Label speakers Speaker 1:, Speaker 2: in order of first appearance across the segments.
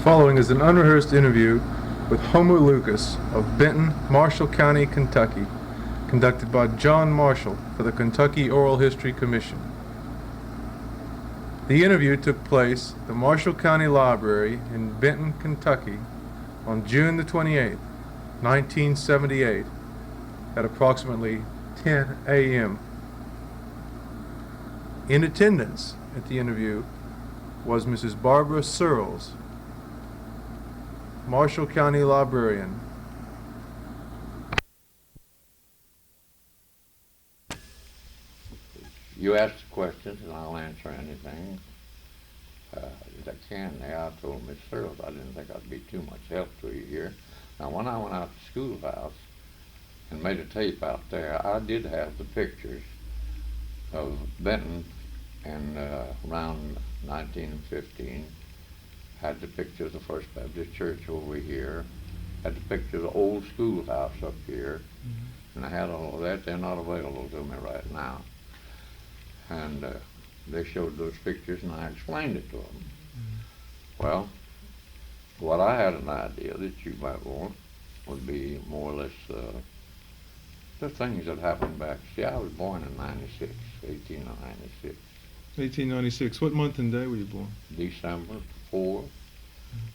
Speaker 1: following is an unrehearsed interview with Homer Lucas of Benton, Marshall County, Kentucky, conducted by John Marshall for the Kentucky Oral History Commission. The interview took place at the Marshall County Library in Benton, Kentucky on June the 28th, 1978 at approximately 10 a.m. In attendance at the interview was Mrs. Barbara Searles, Marshall County Librarian.
Speaker 2: You ask the questions and I'll answer anything that I can. Now, I told Miss Searles I didn't think I'd be too much help to you here. Now, when I went out to the schoolhouse and made a tape out there, I did have the pictures of Benton and around 1915. Had the picture of the First Baptist Church over here. Had the picture of the old schoolhouse up here. Mm-hmm. And I had all of that. They're not available to me right now. And they showed those pictures and I explained it to them. Mm-hmm. Well, what I had an idea that you might want would be more or less the things that happened back. See, I was born in 1896.
Speaker 1: 1896. What month and day were you born?
Speaker 2: December 4.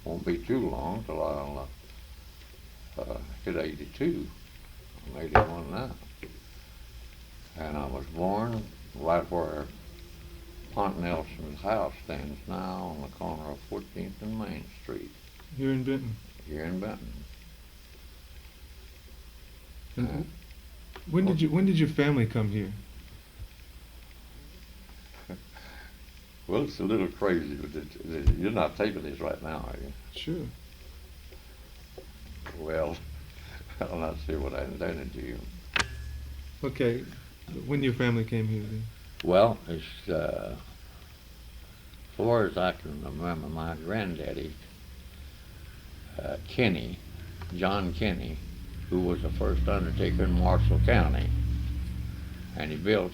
Speaker 2: Won't be too long till I'll hit 82. I'm 81 now. And I was born right where Aunt Nelson's house stands now on the corner of 14th and Main Street.
Speaker 1: Here in Benton?
Speaker 2: Here in Benton.
Speaker 1: And when did your family come here?
Speaker 2: Well, it's a little crazy, but you're not taping this right now, are you?
Speaker 1: Sure.
Speaker 2: Well, I'll not say what I intended to you.
Speaker 1: Okay, when your family came here then?
Speaker 2: Well, it's, as far as I can remember, my granddaddy, Kenny, John Kenny, who was the first undertaker in Marshall County, and he built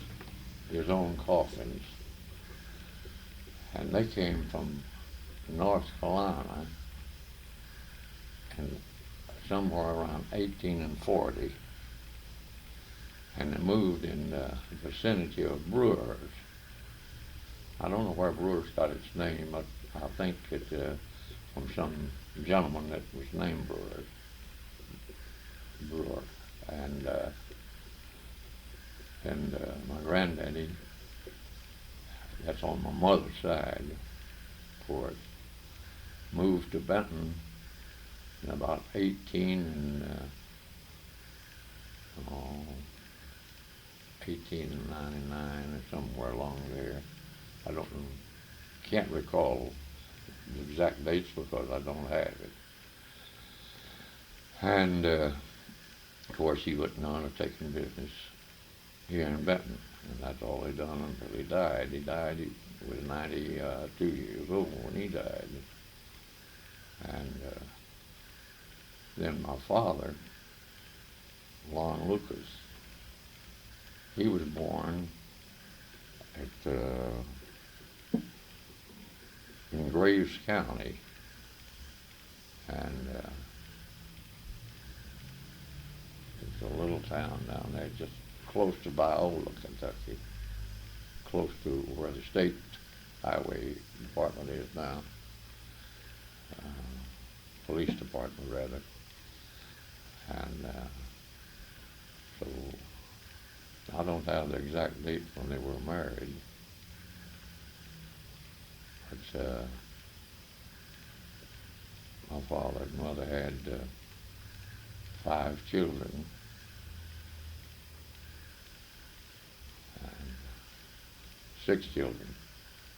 Speaker 2: his own coffins. And they came from North Carolina, and somewhere around 1840, and they moved in the vicinity of Brewers. I don't know where Brewers got its name, but I think it from some gentleman that was named Brewer. And my granddaddy, that's on my mother's side, of course, moved to Benton in about 1899 or somewhere along there. I can't recall the exact dates because I don't have it. And of course he went on to taking business here in Benton, and that's all he done until he died. He was 92 years old when he died. And then my father, Lon Lucas, he was born at in Graves County, and it's a little town down there just close to Biola, Kentucky, close to where the state highway department is now, police department rather. And so I don't have the exact date when they were married, but my father and mother had 5 children. And 6 children,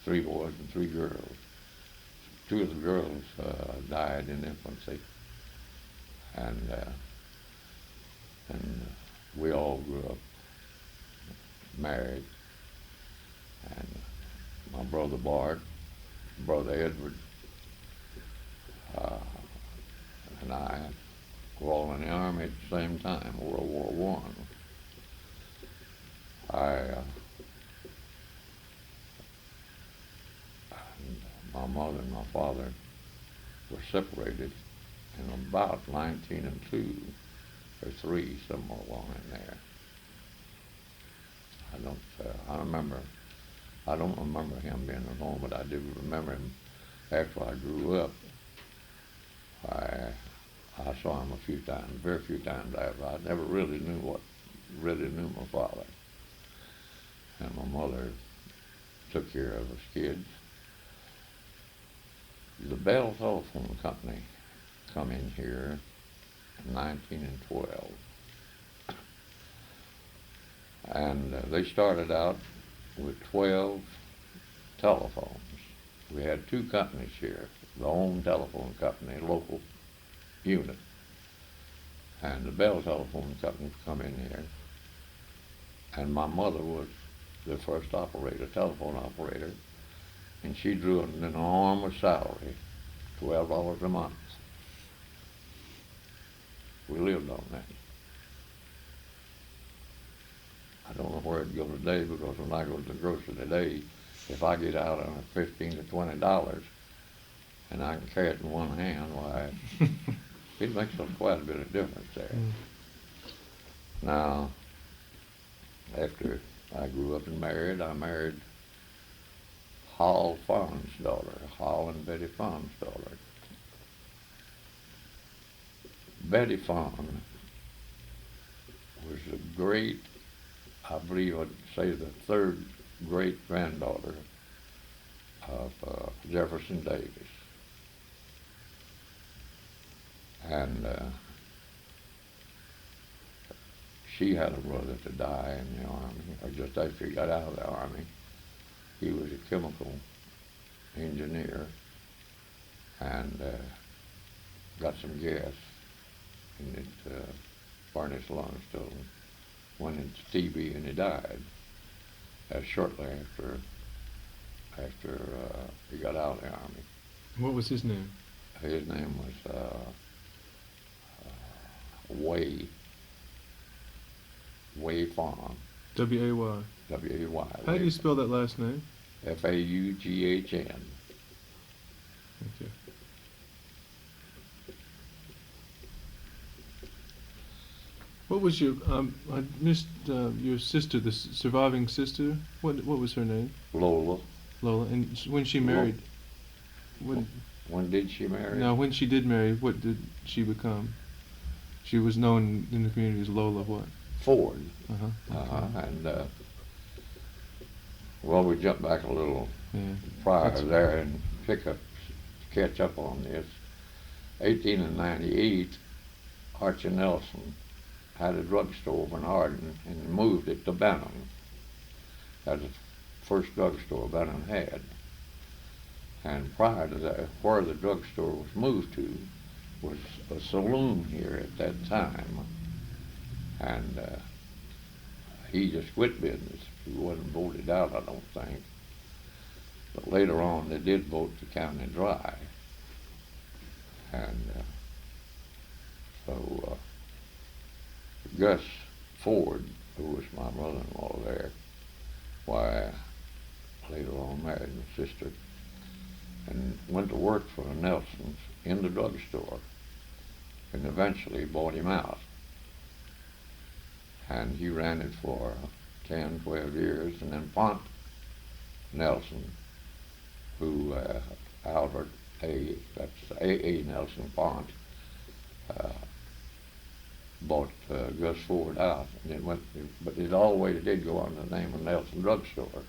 Speaker 2: 3 boys and 3 girls. 2 of the girls died in infancy, and we all grew up married. And my brother Bart, brother Edward, and I were all in the Army at the same time, World War I. My mother and my father were separated in about 1902 or 3, somewhere along in there. I don't remember him being at home, but I do remember him after I grew up. I saw him a few times, very few times. I never really knew my father. And my mother took care of us kids. The Bell Telephone Company come in here in 1912. And they started out with 12 telephones. We had 2 companies here, the home telephone company, local unit, and the Bell Telephone Company come in here. And my mother was the first telephone operator, and she drew an enormous salary, $12 a month. We lived on that. I don't know where it'd go today, because when I go to the grocery today, if I get out on $15 to $20 and I can carry it in one hand, why, it makes quite a bit of difference there. Now, after I grew up and married, I married Hall Fawn's daughter, Hall and Betty Fawn's daughter. Betty Fawn was the great, I believe I'd say the 3rd great-granddaughter of Jefferson Davis. And she had a brother to die in the Army, or just after he got out of the Army. He was a chemical engineer and got some gas in his furnace lungs till went into TB, and he died shortly after he got out of the Army.
Speaker 1: What was his name?
Speaker 2: His name was Ray Fawn.
Speaker 1: W-A-Y.
Speaker 2: W-A-Y.
Speaker 1: How do you spell that last name?
Speaker 2: F-A-U-G-H-N.
Speaker 1: Thank you. What was your, I missed your sister, the surviving sister. What was her name?
Speaker 2: Lola.
Speaker 1: Lola. And when she married?
Speaker 2: When did she marry?
Speaker 1: No, when she did marry, what did she become? She was known in the community as Lola what?
Speaker 2: Ford.
Speaker 1: Uh-huh.
Speaker 2: And, well, we jump back a little prior there and catch up on this. 1898, Archie Nelson had a drugstore over in Arden and moved it to Benton. That's the first drugstore Benton had. And prior to that, where the drugstore was moved to was a saloon here at that time. And he just quit business. He wasn't voted out, I don't think. But later on, they did vote the county dry. And so Gus Ford, who was my brother-in-law there, why, later on married my sister, and went to work for the Nelsons in the drugstore, and eventually bought him out. And he ran it for 10, 12 years, and then Pont Nelson, who Albert A., that's A.A. Nelson Pont, bought Gus Ford out, and it went, but it always did go under the name of Nelson Drugstore.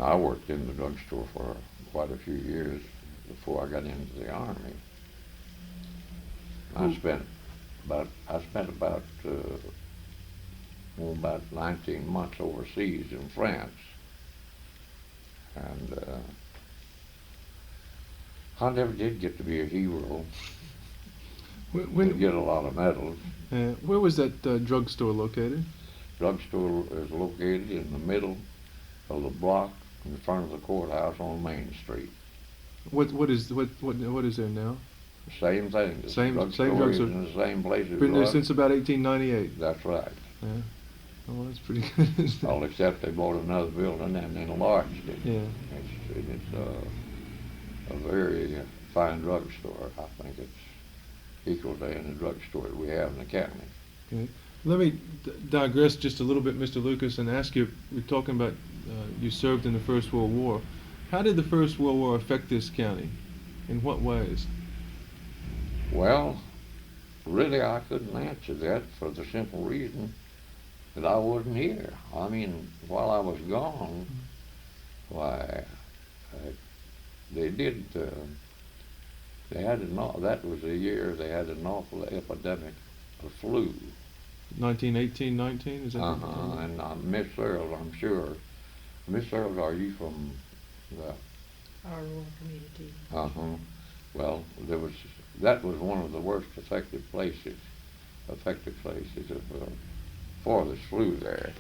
Speaker 2: I worked in the drugstore for quite a few years before I got into the Army. I spent about 19 months overseas in France, and I never did get to be a hero. When get a lot of medals.
Speaker 1: Where was that drugstore located?
Speaker 2: Drugstore is located in the middle of the block in front of the courthouse on Main Street.
Speaker 1: What is there now?
Speaker 2: Same thing.
Speaker 1: Same drugstore
Speaker 2: in the same place.
Speaker 1: Been there since about 1898.
Speaker 2: That's right.
Speaker 1: Yeah. Oh, that's pretty good.
Speaker 2: All except they bought another building and enlarged it.
Speaker 1: Yeah.
Speaker 2: a very fine drugstore. I think it's equal to any drugstore that we have in the county.
Speaker 3: Okay. Let me digress just a little bit, Mr. Lucas, and ask you, we're talking about you served in the First World War. How did the First World War affect this county? In what ways?
Speaker 2: Well, really, I couldn't answer that for the simple reason that I wasn't here. I mean, while I was gone, why, they did, they had that was the year they had an awful epidemic of flu.
Speaker 3: 1918, 19, is that?
Speaker 2: And Miss Earl, I'm sure. Miss Earl, are you from the?
Speaker 4: Our rural community.
Speaker 2: Well, that was one of the worst affected places for this flu there.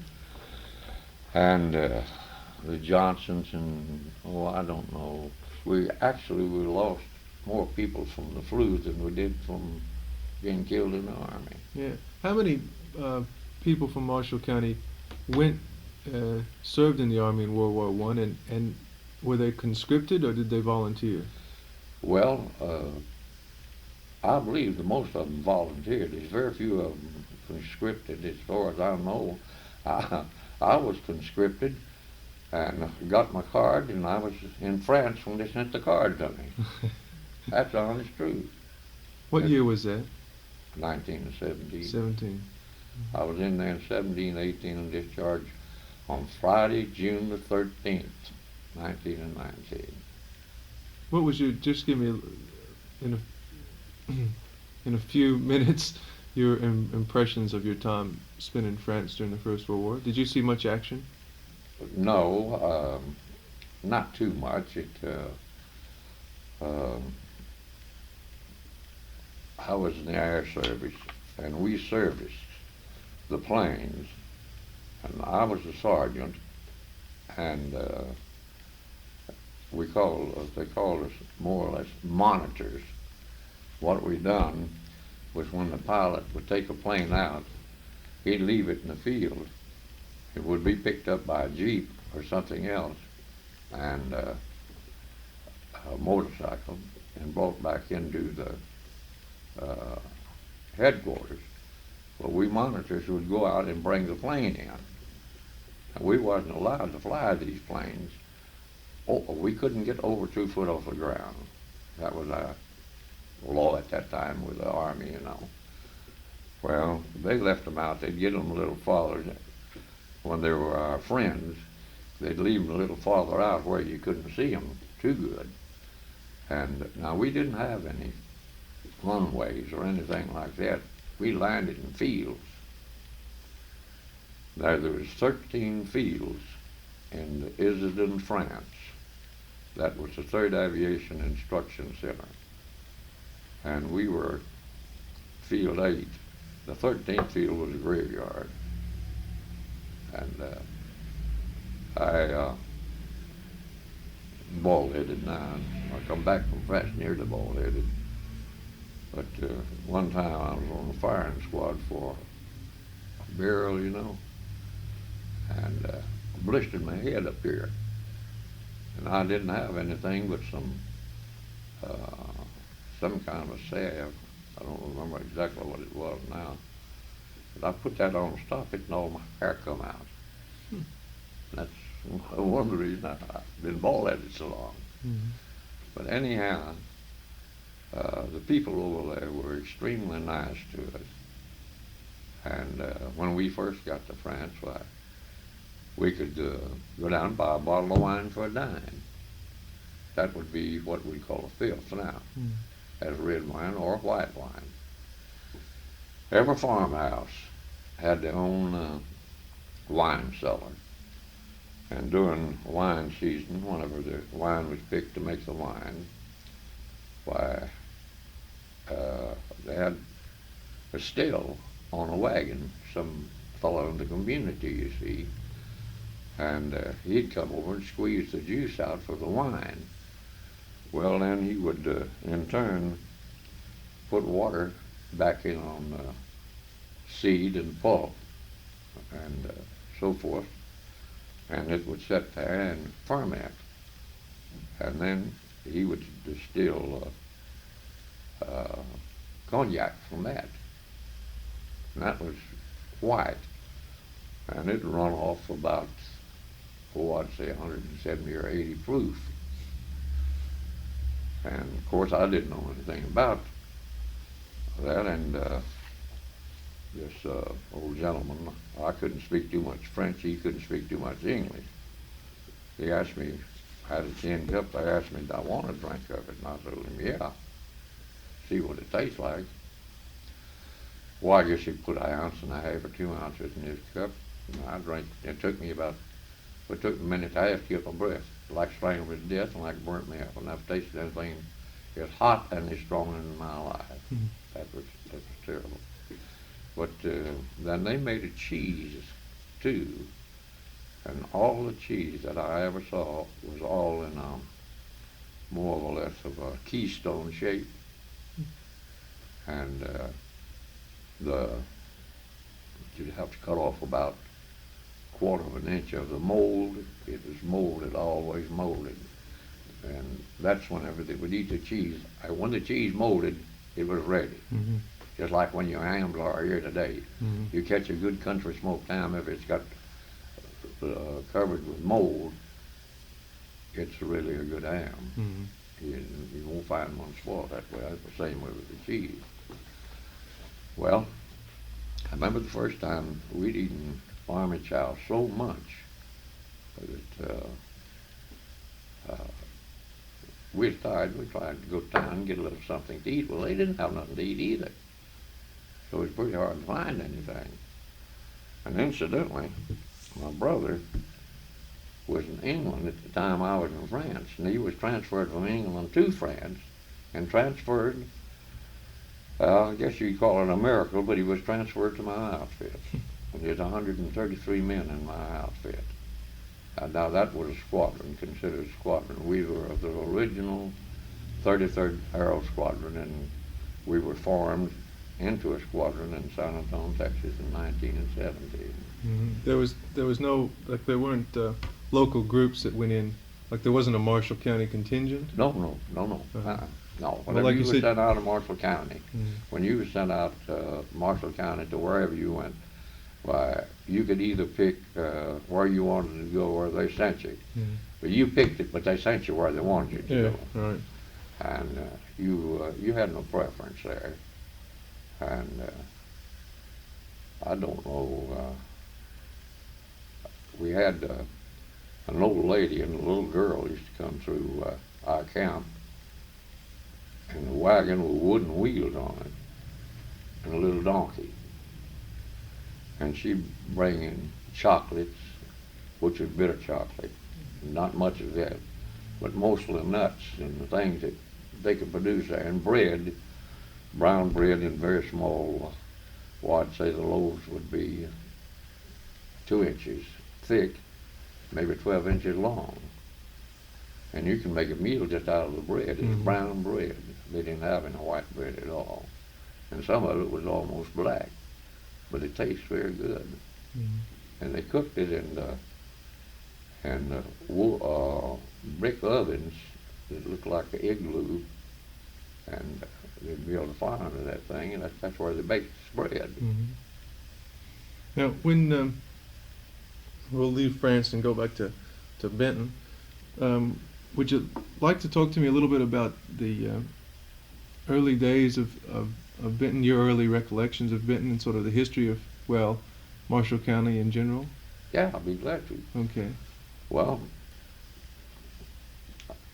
Speaker 2: And the Johnsons and, I don't know, we lost more people from the flu than we did from being killed in the army.
Speaker 3: Yeah. How many people from Marshall County served in the Army in World War I, and were they conscripted or did they volunteer?
Speaker 2: Well, I believe that most of them volunteered. There's very few of them conscripted, as far as I know. I was conscripted and got my card, and I was in France when they sent the card to me. That's the honest truth.
Speaker 3: What year was that?
Speaker 2: 1917.
Speaker 3: 17.
Speaker 2: I was in there in 17, 18, and discharged on Friday, June the 13th, 1919.
Speaker 3: What was your, just give me in a few minutes your impressions of your time spent in France during the First World War. Did you see much action?
Speaker 2: No, not too much. I was in the air service, and we serviced the planes, and I was a sergeant, and they called us more or less monitors. What we done was when the pilot would take a plane out, he'd leave it in the field. It would be picked up by a Jeep or something else, and a motorcycle, and brought back into the headquarters. Well, we monitors would go out and bring the plane in. And we wasn't allowed to fly these planes. We couldn't get over 2 foot off the ground. That was our law at that time with the Army, you know. Well, they left them out. They'd get them a little farther. When they were our friends, they'd leave them a little farther out where you couldn't see them too good. And now we didn't have any runways or anything like that. We landed in fields. There was 13 fields in Issoudun, France. That was the 3rd Aviation Instruction Center. And we were field 8. The 13th field was a graveyard. And I bald-headed now. I come back from France nearly bald-headed. But one time I was on the firing squad for a barrel, you know, and blistered my head up here. And I didn't have anything but some kind of a salve. I don't remember exactly what it was now. But I put that on to stop it, and all my hair come out. That's one of the reasons I've been bald-headed so long. But anyhow, the people over there were extremely nice to us. And when we first got to France, why, we could go down and buy a bottle of wine for a dime. That would be what we call a fifth now, as red wine or white wine. Every farmhouse had their own wine cellar. And during wine season, whenever the wine was picked to make the wine, why, they had a still on a wagon, some fellow in the community, you see, and he'd come over and squeeze the juice out for the wine. Well, then he would, in turn, put water back in on seed and pulp and so forth, and it would sit there and ferment. And then he would distill cognac from that. And that was white. And it'd run off about, I'd say 170 or 80 proof. And of course I didn't know anything about that, and this old gentleman, I couldn't speak too much French, he couldn't speak too much English. He asked me, had a tin cup, they asked me, did I want a drink of it? And I told him, yeah, see what it tastes like. Well, I guess he put an ounce and a half or 2 ounces in his cup, and I drank. It took me about, it took a minute and a half to get my breath, like strangled to death and like burnt me up. And I've tasted anything as hot and as strong in my life.
Speaker 3: Mm-hmm.
Speaker 2: That was terrible. But then they made a cheese too, and all the cheese that I ever saw was all in more or less of a keystone shape, and you'd have to cut off about 1/4 of an inch of the mold. It was molded, always molded, and that's whenever they would eat the cheese. When the cheese molded, it was ready.
Speaker 3: Mm-hmm.
Speaker 2: Just like when your hams are here today.
Speaker 3: Mm-hmm.
Speaker 2: You catch a good country smoked ham, if it's got covered with mold, it's really a good ham.
Speaker 3: Mm-hmm.
Speaker 2: You won't find one spoiled that way. That's the same way with the cheese. Well, I remember the first time we'd eaten farming chow so much that we tried to go to town and get a little something to eat. Well, they didn't have nothing to eat either. So it was pretty hard to find anything. And incidentally, my brother was in England at the time I was in France, and he was transferred from England to France, and transferred, I guess you'd call it a miracle, but he was transferred to my outfit. And there's 133 men in my outfit. Now that was a squadron, considered a squadron. We were of the original 33rd Aero Squadron, and we were formed into a squadron in San Antonio, Texas in 1970.
Speaker 3: Mm-hmm. There was no, like, there weren't local groups that went in, like there wasn't a Marshall County contingent?
Speaker 2: No.
Speaker 3: Uh-huh.
Speaker 2: No,
Speaker 3: Well,
Speaker 2: whenever
Speaker 3: like
Speaker 2: you
Speaker 3: you
Speaker 2: were
Speaker 3: said-
Speaker 2: sent out of Marshall County,
Speaker 3: Mhm.
Speaker 2: when you were sent out Marshall County to wherever you went, why, you could either pick where you wanted to go or they sent you.
Speaker 3: Mhm.
Speaker 2: But you picked it, but they sent you where they wanted you to
Speaker 3: Yeah,
Speaker 2: go.
Speaker 3: right.
Speaker 2: And you had no preference there. And I don't know, we had an old lady and a little girl used to come through our camp in a wagon with wooden wheels on it and a little donkey. And she'd bring in chocolates, which was bitter chocolate, not much of that, but mostly nuts and the things that they could produce there, and bread, brown bread in very small, well, I'd say the loaves would be 2 inches thick, maybe 12 inches long. And you can make a meal just out of the bread. It's
Speaker 3: Mhm.
Speaker 2: brown bread. They didn't have any white bread at all. And some of it was almost black, but it tastes very good.
Speaker 3: Mhm.
Speaker 2: And they cooked it in brick ovens that looked like an igloo, and they'd build a fire under that thing, and that's where they baked the bread.
Speaker 3: Mhm. Now, when we'll leave France and go back to Benton, would you like to talk to me a little bit about the early days of Benton, your early recollections of Benton and sort of the history of, well, Marshall County in general?
Speaker 2: Yeah, I'll be glad to.
Speaker 3: Okay.
Speaker 2: Well,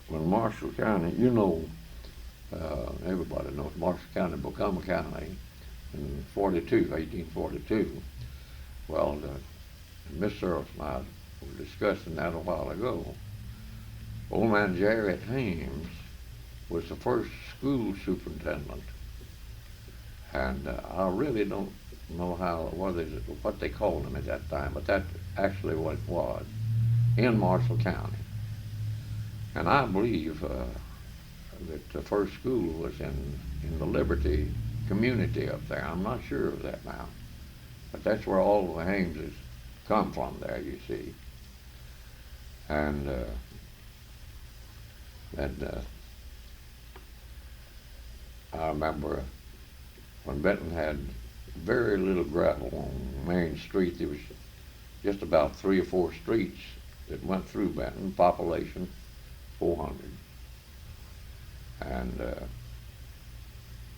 Speaker 2: when Marshall County, you know, everybody knows Marshall County become a county in 1842. Well, Miss Searles and I were discussing that a while ago. Old man Jarrett Hames was the first school superintendent, and I really don't know what they called him at that time, but that's actually what it was in Marshall County. And I believe that the first school was in the Liberty community up there. I'm not sure of that now, but that's where all the Hameses come from there, you see. And I remember when Benton had very little gravel on Main Street. There was just about 3 or 4 streets that went through Benton, population 400. And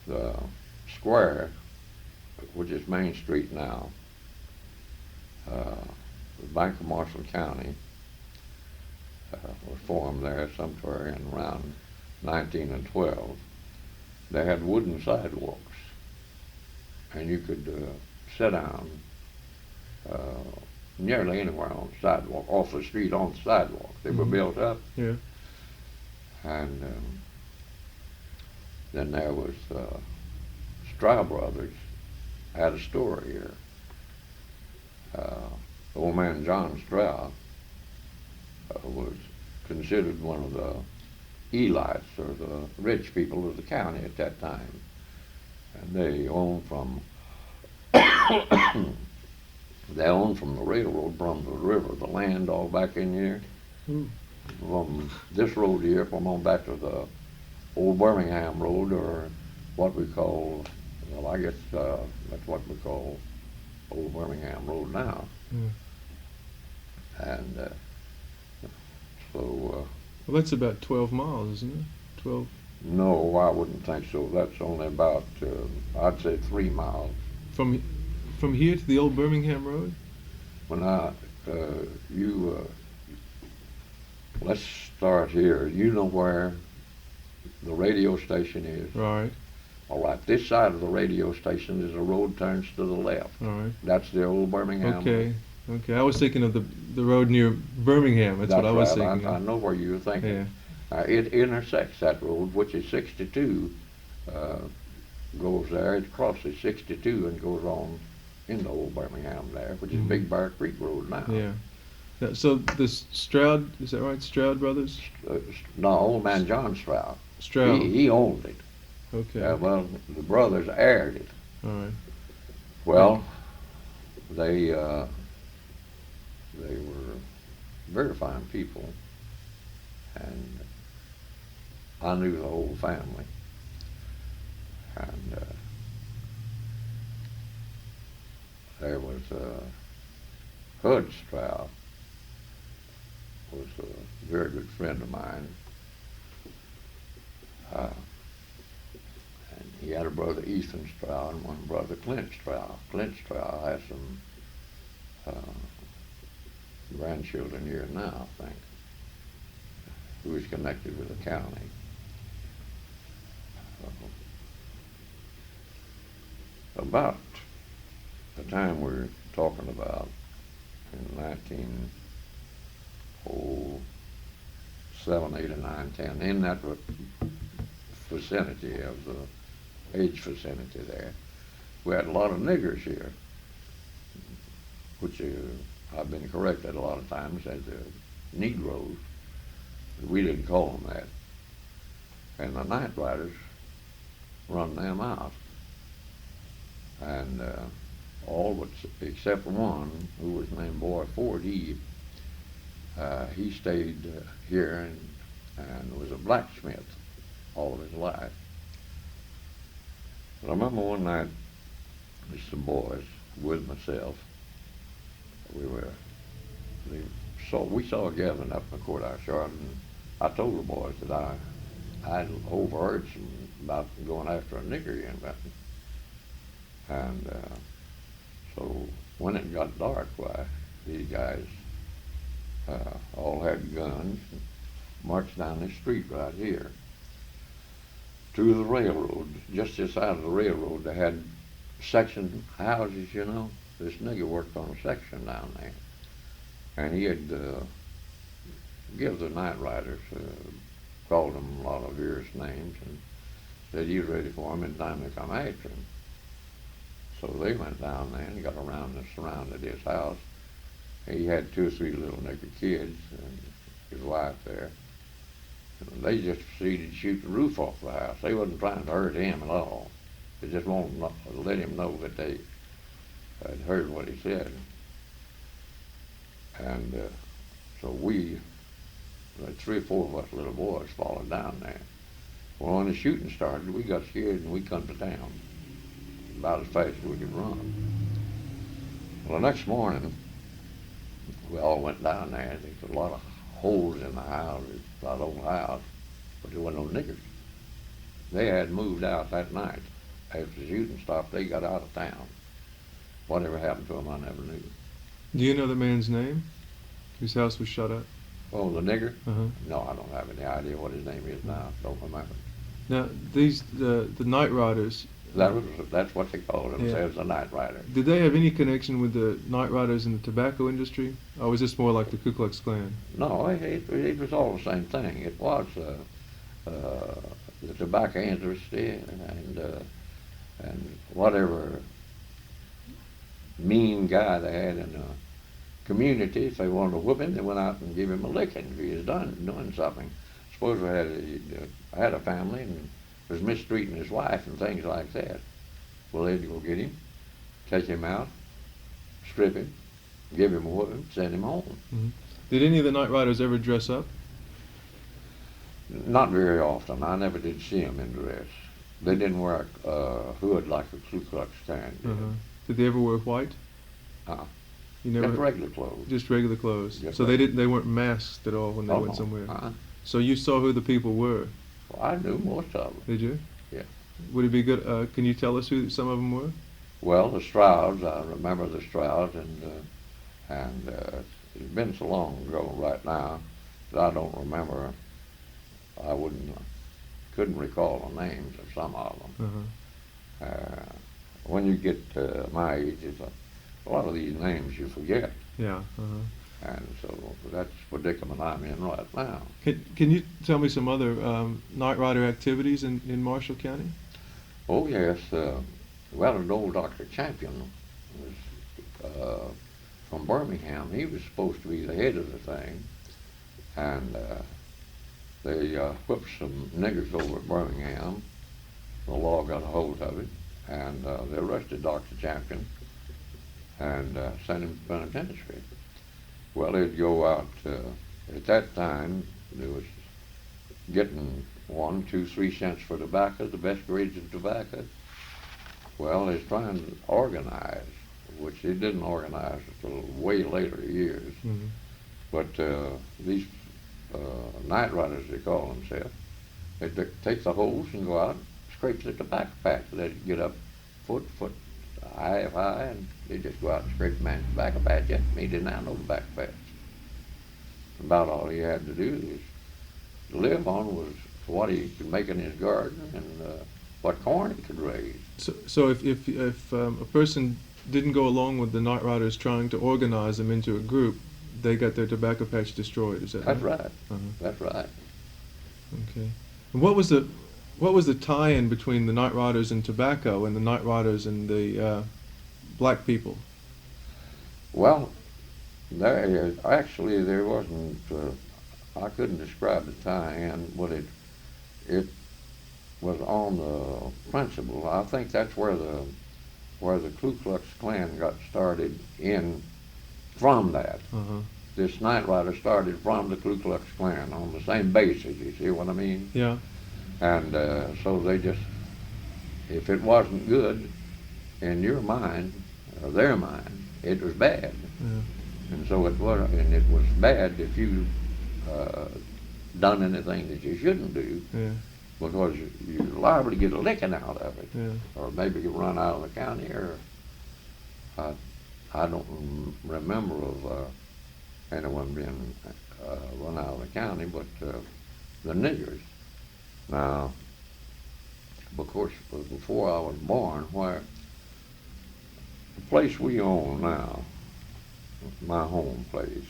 Speaker 2: the square, which is Main Street now, the Bank of Marshall County was formed there somewhere in around 1912. They had wooden sidewalks, and you could sit down nearly anywhere on the sidewalk, off the street on the sidewalk. They were built up.
Speaker 3: Yeah.
Speaker 2: And then there was Stroud Brothers had a store here. Old man John Stroud was considered one of the elites, or the rich people of the county at that time. And they owned from they owned from the railroad, from the river, the land all back in here. From this road here, from on back to the old Birmingham Road, or what we call, well, I guess that's what we call old Birmingham Road now. And so...
Speaker 3: well, that's about 12 miles, isn't it? 12?
Speaker 2: No, I wouldn't think so. That's only about, I'd say 3 miles.
Speaker 3: From here to the old Birmingham Road?
Speaker 2: When let's start here. You know where the radio station is?
Speaker 3: Right.
Speaker 2: All right, this side of the radio station is a road turns to the left.
Speaker 3: All right.
Speaker 2: That's the old Birmingham
Speaker 3: Okay.
Speaker 2: Road.
Speaker 3: Okay. I was thinking of the road near Birmingham. That's what I was
Speaker 2: right.
Speaker 3: thinking.
Speaker 2: I know where you were thinking.
Speaker 3: Yeah.
Speaker 2: It intersects that road, which is 62, goes there. It crosses 62 and goes on into old Birmingham there, which is Big Bear Creek Road now.
Speaker 3: Yeah. Now, so the Stroud, is that right? Stroud Brothers?
Speaker 2: No, old man John Stroud.
Speaker 3: Stroud.
Speaker 2: He owned it.
Speaker 3: Okay.
Speaker 2: Well, the brothers heired it.
Speaker 3: All right.
Speaker 2: Well, they were very fine people, and I knew the whole family. And there was Hud Stroud, was a very good friend of mine. And he had a brother, Ethan Stroud, and one brother, Clint Stroud. Clint Stroud has some grandchildren here now, I think, who is connected with the county. About the time we're talking about, in 1907, 8, or 9, 10, in that vicinity of the age vicinity there, we had a lot of niggers here, which I've been corrected a lot of times as Negroes. We didn't call them that. And the night riders run them out. And all but except one, who was named Boy Ford, he stayed here and was a blacksmith all of his life. But I remember one night, with some boys, with myself, we saw a gathering up in the courthouse yard, and I told the boys that I'd overheard some about going after a nigger here in Benton. And so when it got dark, why, these guys all had guns and marched down this street right here to the railroad. Just this side of the railroad, they had section houses, you know. This nigger worked on a section down there. And he had give the night riders, called them a lot of various names, and said he was ready for them in time to come after him. So they went down there and got around and surrounded his house. He had 2 or 3 little nigger kids and his wife there. And they just proceeded to shoot the roof off the house. They wasn't trying to hurt him at all. They just wanted to let him know that they had heard what he said. And so we, like 3 or 4 of us little boys, followed down there. Well, when the shooting started, we got scared and we come to town about as fast as we could run. Well, the next morning, we all went down there. There's a lot of holes in the house, a lot of old house, but there wasn't no niggers. They had moved out that night. After the shooting stopped, they got out of town. Whatever happened to them, I never knew.
Speaker 3: Do you know the man's name? Whose house was shot up?
Speaker 2: Oh, the nigger?
Speaker 3: Uh-huh.
Speaker 2: No, I don't have any idea what his name is now. Don't remember.
Speaker 3: Now, the Night Riders,
Speaker 2: That's what they called themselves, a night rider.
Speaker 3: did they have any connection with the Night Riders in the tobacco industry? Or was this more like the Ku Klux Klan?
Speaker 2: No, it was all the same thing. It was the tobacco industry and whatever mean guy they had in the community. If they wanted to whoop him, they went out and gave him a licking if he was doing something. Suppose I had a family and was mistreating his wife and things like that. Well, they'd go get him, take him out, strip him, give him a whooping, send him home.
Speaker 3: Mm-hmm. Did any of the Night Riders ever dress up?
Speaker 2: Not very often. I never did see them in dress. They didn't wear a hood like the Ku Klux Klan did.
Speaker 3: Uh-huh. Did they ever wear white? You never.
Speaker 2: Just regular clothes.
Speaker 3: Just regular clothes.
Speaker 2: Just
Speaker 3: so
Speaker 2: regular.
Speaker 3: they weren't masked at all when they went somewhere.
Speaker 2: Uh-huh.
Speaker 3: So you saw who the people were.
Speaker 2: Well, I knew most of them.
Speaker 3: Did you?
Speaker 2: Yeah.
Speaker 3: Would it be good? Can you tell us who some of them were?
Speaker 2: Well, the Strouds. I remember the Strouds, and it's been so long ago right now that I don't remember. I couldn't recall the names of some of them.
Speaker 3: Uh-huh.
Speaker 2: When you get to my age, a lot of these names you forget.
Speaker 3: Yeah. Uh-huh.
Speaker 2: And so that's the predicament I'm in right now.
Speaker 3: Can you tell me some other Night Rider activities in Marshall County?
Speaker 2: Oh, yes. Well, an old Dr. Champion was from Birmingham. He was supposed to be the head of the thing. And they whipped some niggers over at Birmingham. The law got a hold of it. And they arrested Dr. Champion and sent him to penitentiary. Well, they'd go out, at that time, there was getting 1, 2, 3 cents for tobacco, the best grades of tobacco. Well, they're trying to organize, which they didn't organize until way later years.
Speaker 3: Mm-hmm.
Speaker 2: But these night riders, they call themselves, they take the hose and go out and scrape the tobacco patch. They'd get up foot, half high, and they just go out and scrape the man's tobacco patch. He didn't have no tobacco patch. About all he had to do is to live on was what he could make in his garden and what corn he could raise.
Speaker 3: So if a person didn't go along with the Night Riders trying to organize them into a group, they got their tobacco patch destroyed. Is that
Speaker 2: That's
Speaker 3: right?
Speaker 2: right.
Speaker 3: Uh-huh.
Speaker 2: That's right.
Speaker 3: Okay. And what was the tie-in between the Night Riders and tobacco and the Night Riders and the black people?
Speaker 2: Well, there wasn't. I couldn't describe the tie-in, but it was on the principle. I think that's where the Ku Klux Klan got started from that.
Speaker 3: Uh-huh.
Speaker 2: This Night Rider started from the Ku Klux Klan on the same basis. You see what I mean?
Speaker 3: Yeah.
Speaker 2: And so they just, if it wasn't good in your mind or their mind, it was bad.
Speaker 3: Yeah.
Speaker 2: And so it was bad if you done anything that you shouldn't do,
Speaker 3: Yeah.
Speaker 2: because you're liable to get a licking out of it,
Speaker 3: Yeah.
Speaker 2: or maybe you run out of the county, or I don't remember of anyone being run out of the county, but the niggers. Now, of course, before I was born, where the place we own now, my home place,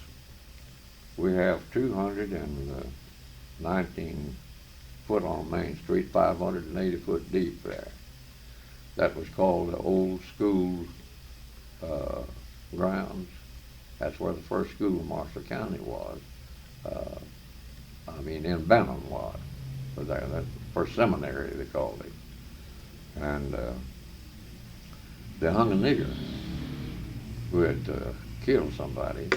Speaker 2: we have 219 foot on Main Street, 580 foot deep there. That was called the old school grounds. That's where the first school in Marshall County was. In Benton was. That's the first seminary, they called it. And they hung a nigger who had killed somebody.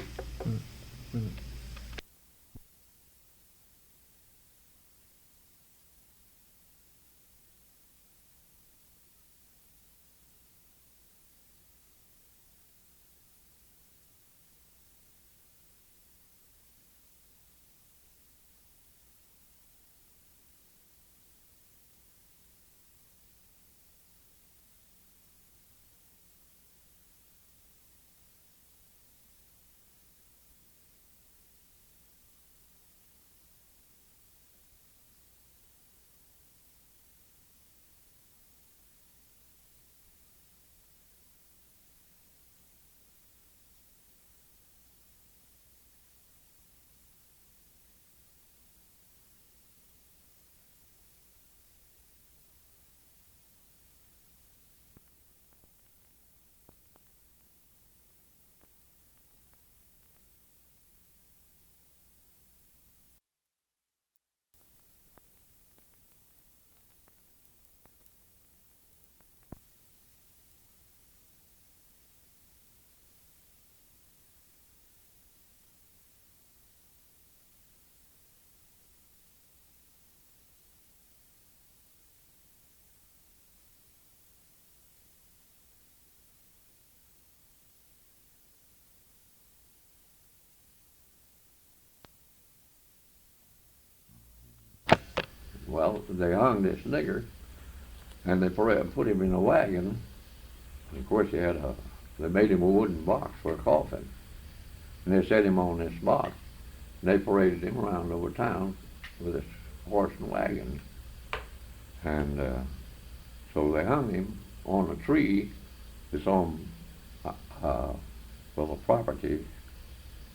Speaker 2: Well, they hung this nigger, and they put him in a wagon. And of course, they made him a wooden box for a coffin. And they set him on this box. And they paraded him around over town with his horse and wagon. And so they hung him on a tree that's on, well, the property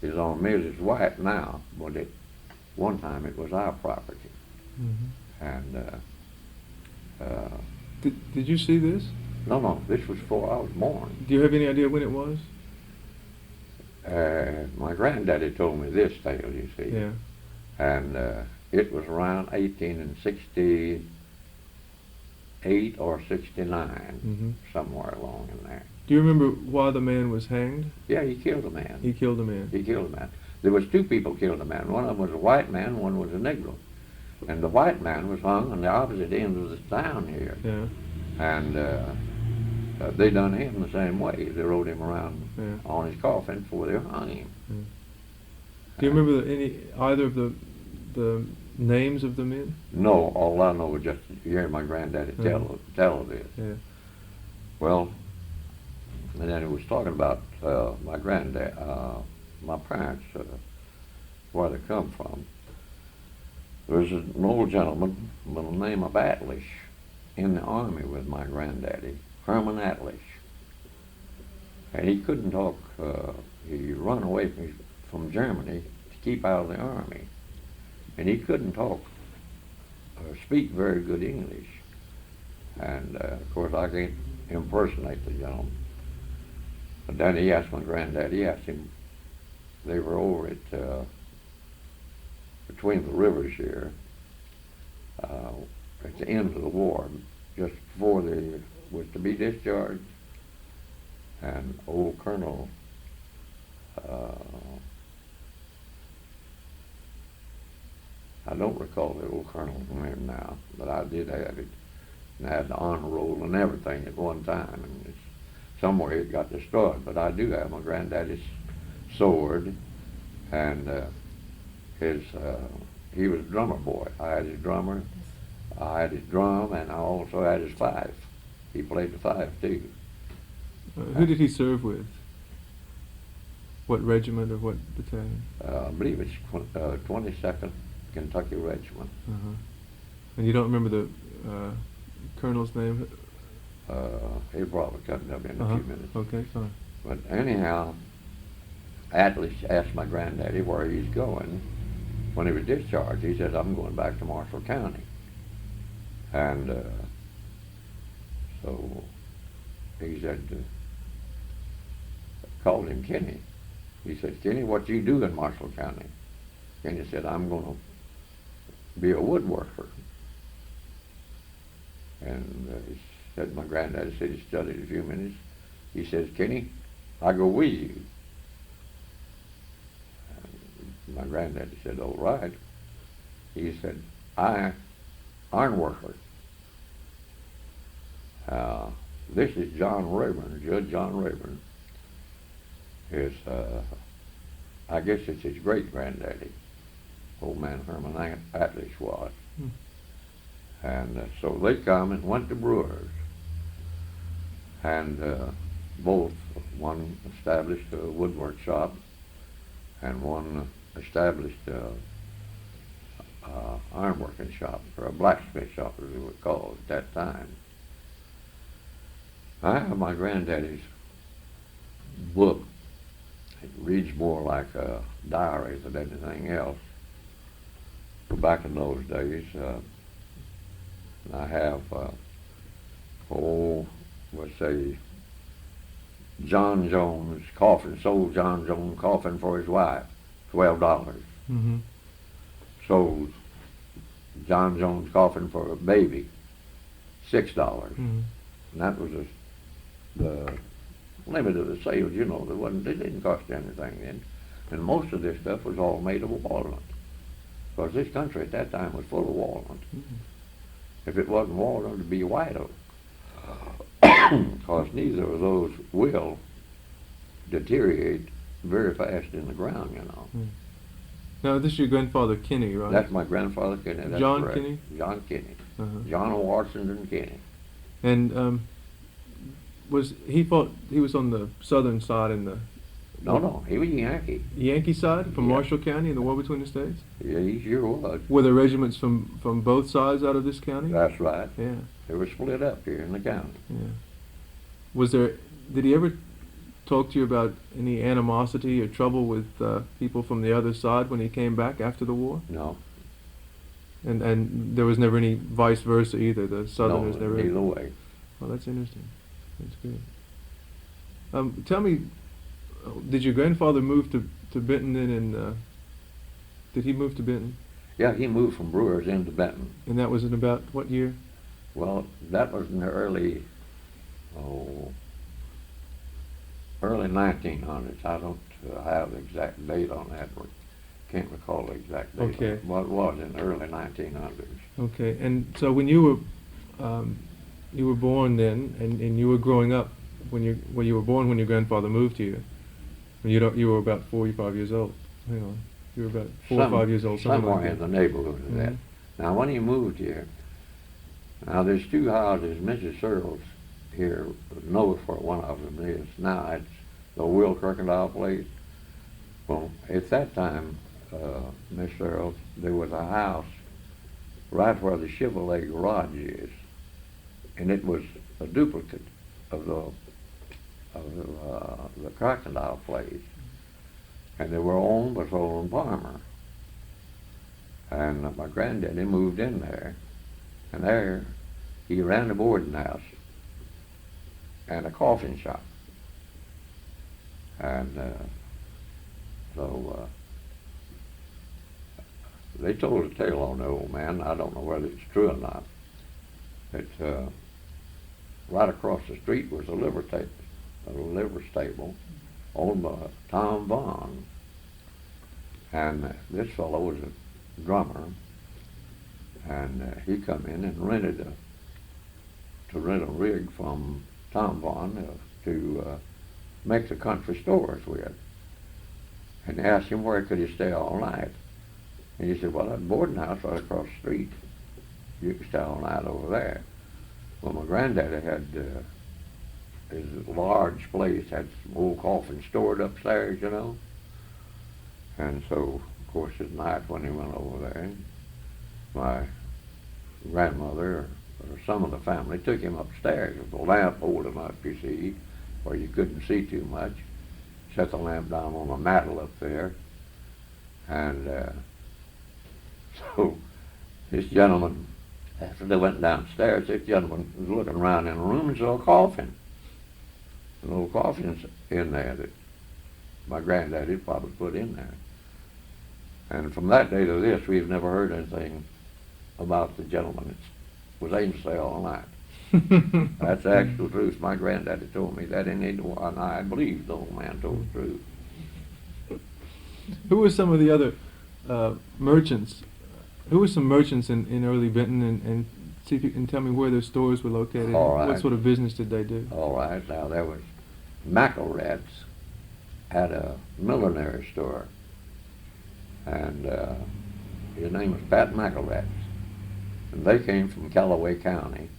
Speaker 2: is on Mrs. White now, but one time it was our property.
Speaker 3: Mm-hmm.
Speaker 2: And
Speaker 3: Did you see this?
Speaker 2: no, this was before I was born.
Speaker 3: Do you have any idea when it was?
Speaker 2: My granddaddy told me this tale, you see.
Speaker 3: Yeah.
Speaker 2: And it was around 1868 or 69,
Speaker 3: Mm-hmm.
Speaker 2: somewhere along in there.
Speaker 3: Do you remember why the man was hanged?
Speaker 2: Yeah, he killed a man.
Speaker 3: He killed a man.
Speaker 2: He killed a man. There was two people killed a man. One of them was a white man, one was a Negro. And the white man was hung on the opposite end of the town here.
Speaker 3: Yeah.
Speaker 2: And they done him the same way. They rode him around on his coffin before they hung him.
Speaker 3: Yeah. Do you remember either of the names of the men?
Speaker 2: No, all I know is just hearing my granddaddy tell of this.
Speaker 3: Yeah.
Speaker 2: Well, and then he was talking about my granddad, my parents, where they come from. There's an old gentleman by the name of Atlish in the army with my granddaddy, Herman Atlish. And he couldn't talk, he run away from Germany to keep out of the army. And he couldn't talk or speak very good English. And of course I can't impersonate the gentleman. But then he asked my granddad, he asked him, they were over at, between the rivers here, at the end of the war, just before they was to be discharged. And old Colonel, I don't recall the old Colonel's name now, but I did have it. And I had the honor roll and everything at one time. And it's, somewhere it got destroyed, but I do have my granddaddy's sword, and he was a drummer boy. I had his drummer, I had his drum, and I also had his fife. He played the fife too.
Speaker 3: Who did he serve with? What regiment or what battalion?
Speaker 2: I believe it's 22nd Kentucky Regiment.
Speaker 3: Uh-huh. And you don't remember the colonel's name?
Speaker 2: He'll probably come up in a few minutes.
Speaker 3: Okay, fine.
Speaker 2: But anyhow, Atlas asked my granddaddy where he's going. When he was discharged, he said, I'm going back to Marshall County. And so he said, called him Kenny. He said, Kenny, what you do in Marshall County? Kenny said, I'm going to be a woodworker. And he said, my granddaddy said he studied a few minutes. He says, Kenny, I go with you. And my granddaddy said, all right. He said, iron worker. This is John Rayburn, Judge John Rayburn. I guess it's his great-granddaddy, old man Herman Atlish was. And so they come and went to Brewers. And both, one established a woodwork shop and one established ironworking shop, or a blacksmith shop as it was called at that time. I have my granddaddy's book. It reads more like a diary than anything else. But back in those days, I have, let's say, John Jones coffin, sold John Jones coffin for his wife, $12.
Speaker 3: Mm-hmm.
Speaker 2: Sold John Jones coffin for a baby, $6.
Speaker 3: Mm-hmm.
Speaker 2: And that was the limit of the sales, you know. They didn't cost anything then. And most of this stuff was all made of walnut. Because this country at that time was full of walnut.
Speaker 3: Mm-hmm.
Speaker 2: If it wasn't walnut, it'd be white oak. Because neither of those will deteriorate very fast in the ground, you know.
Speaker 3: Mm. Now, this is your grandfather Kinney, right?
Speaker 2: That's my grandfather Kinney. That's
Speaker 3: John
Speaker 2: correct.
Speaker 3: Kinney?
Speaker 2: John Kinney.
Speaker 3: Uh-huh.
Speaker 2: John Washington Kinney.
Speaker 3: And was he was on the southern side in the
Speaker 2: No, he was Yankee.
Speaker 3: Yankee side from
Speaker 2: Yeah.
Speaker 3: Marshall County in the war between the states?
Speaker 2: Yeah, he sure was.
Speaker 3: Were there regiments from both sides out of this county?
Speaker 2: That's right.
Speaker 3: Yeah,
Speaker 2: They were split up here in the county.
Speaker 3: yeah. Did he ever talk to you about any animosity or trouble with people from the other side when he came back after the war?
Speaker 2: No,
Speaker 3: And there was never any vice versa either. The Southerners
Speaker 2: no,
Speaker 3: never.
Speaker 2: neither way.
Speaker 3: Oh, that's interesting. That's good. Tell me, did your grandfather move to Benton then? And did he move to Benton?
Speaker 2: Yeah, he moved from Brewers into Benton.
Speaker 3: And that was in about what year?
Speaker 2: Well, that was in the early 1900s. I don't have the exact date on that. Can't recall the exact date.
Speaker 3: Okay.
Speaker 2: What it was in the early 1900s.
Speaker 3: Okay. And so when you were born then, and you were growing up when you were born when your grandfather moved here. When you were about 4 or 5 years old. Hang on. You were about 4 or 5 years old. Something
Speaker 2: Somewhere
Speaker 3: like
Speaker 2: in
Speaker 3: that.
Speaker 2: the neighborhood of that.
Speaker 3: Mhm.
Speaker 2: Now, when he moved here, now there's two houses. Mrs. Searles here knows where one of them is. Now it's the Will Crocodile place. Well, at that time, Miss Searles, there was a house right where the Chevrolet garage is, and it was a duplicate of the Crocodile place, and they were owned by Solon Palmer. And my granddaddy moved in there, and there he ran a boarding house and a coffin shop. And so they told a tale on the old man. I don't know whether it's true or not. That right across the street was a liver stable owned by Tom Vaughn. And this fellow was a drummer, and he come in and rent a rig from Tom Vaughn to make the country stores with. And asked him where could he stay all night. And he said, well, that boarding house right across the street. You can stay all night over there. Well, my granddaddy had his large place, had some old coffins stored upstairs, you know. And so, of course, at night when he went over there, my grandmother or some of the family took him upstairs with the lamp holding him up, you see, where you couldn't see too much. Set the lamp down on a mantel up there. And so this gentleman, after they went downstairs, this gentleman was looking around in the room and saw a coffin. A little coffin's in there that my granddaddy probably put in there. And from that day to this, we've never heard anything about the gentleman that was able to stay all night. That's the actual truth. My granddaddy told me that, and I believe the old man told the truth.
Speaker 3: Who were some of the other merchants? Who were some merchants in early Benton, and see if you can tell me where their stores were located?
Speaker 2: All right.
Speaker 3: What sort of business did they do?
Speaker 2: All right, now there was McElratz had a millinery store, and his name was Pat McElratz, and they came from Callaway County.